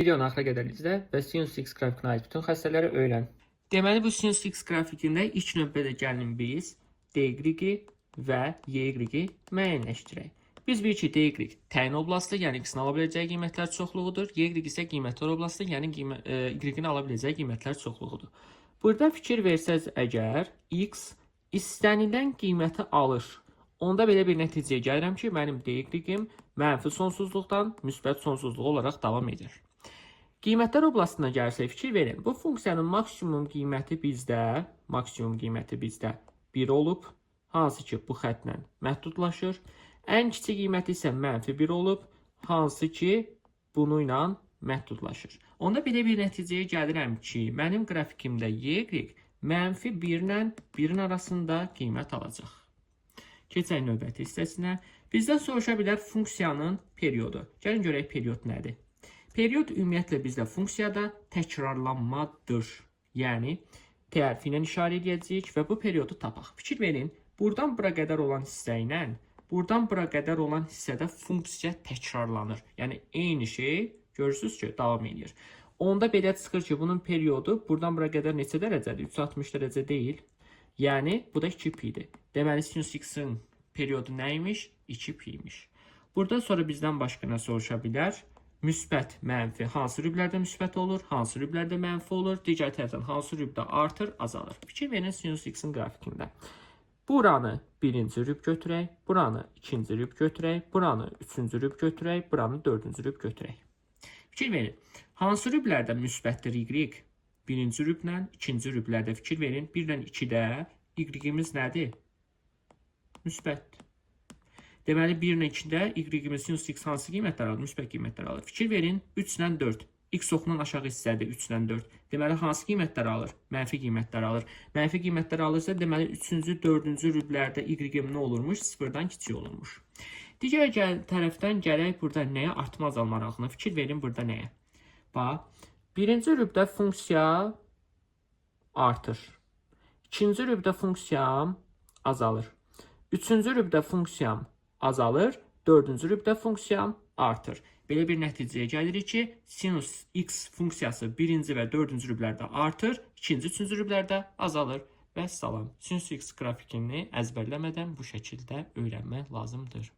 Videonu axıra qədər izlə və sinus x qrafikine ait bütün xəstələri öyrən. Deməli, bu sinus x qrafikində ilk növbədə gəlin biz y və y-i müəyyənləşdirək. Biz bilirik ki, y təyin oblasti, yəni x-in ala biləcəyi qiymətlər çoxluğudur. Y isə qiymətlər oblasti, yəni y-in ala biləcəyi qiymətlər çoxluğudur. Burada fikir versəz əgər x istənilən qiyməti alır, onda belə bir nəticəyə gəlirəm ki, mənim y-im mənfi sonsuzluqdan müsbət sonsuzluq olaraq davam edir. Qiymətlər oblasına gəlirsək fikir verin. Bu funksiyanın maksimum qiyməti bizdə 1 olub, hansı ki bu xətlə məhdudlaşır. Ən kiçik qiyməti isə -1 olub, hansı ki bunu ilə məhdudlaşır. Onda belə bir nəticəyə gəlirəm ki, mənim qrafikimdə y -1 ilə 1-in arasında qiymət alacaq. Keçək növbəti hissəsinə. Bizdən soruşa bilər funksiyanın periodu. Gəlin görək period nədir? Period ümumiyyətlə bizdə funksiyada təkrarlanmadır. Yəni, tərfi ilə işarə edəcəyik və bu periodu tapaq. Fikir verin, buradan bura qədər olan hissə ilə buradan bura qədər olan hissədə funksiya təkrarlanır. Yəni, eyni şey görürsünüz ki, davam edir. Onda belə çıxır ki, bunun periodu buradan bura qədər neçə dərəcədir? 360 dərəcə deyil. Yəni, bu da 2π-dir. Deməli, sinus x-in periodu nəymiş? 2π imiş. Burada sonra bizdən başqa nə soruşa bilər? Müsbət, mənfi, hansı rüblərdə müsbət olur, hansı rüblərdə mənfi olur, digər tərəfdən hansı rübdə artır, azalır. Fikir verin sinus x-in qrafikində. Buranı birinci rüb götürək, buranı ikinci rüb götürək, buranı üçüncü rüb götürək, buranı dördüncü rüb götürək. Fikir verin, hansı rüblərdə müsbətdir y? Birinci rüblə, ikinci rüblərdə fikir verin, 1 ilə 2-də y-imiz nədir? Müsbətdir. Deməli, 1 ilə 2-də y-imiz sinus x hansı qiymətlər alır? Müsbət qiymətlər alır. Fikir verin, 3 ilə 4. X oxunun aşağı hissədir 3 ilə 4. Deməli, hansı qiymətlər alır? Mənfi qiymətlər alır. Mənfi qiymətlər alırsa, deməli, 3-cü, 4-cü rüblərdə y-im nə olurmuş? 0-dan kiçik olurmuş. Digər tərəfdən gələk burada nəyə? Artma azalma aralığına. Fikir verin burada nəyə? Bax, birinci rübdə funksiya artır. İkinci rübdə funksiyam azalır. Üçüncü rübdə funksiyam azalır. Dördüncü rübdə funksiyam artır. Belə bir nəticəyə gəlirik ki, sinus x funksiyası birinci və dördüncü rüblərdə artır, ikinci, üçüncü rüblərdə azalır. Və salam. Sinus x qrafikini əzbərləmədən bu şəkildə öyrənmək lazımdır.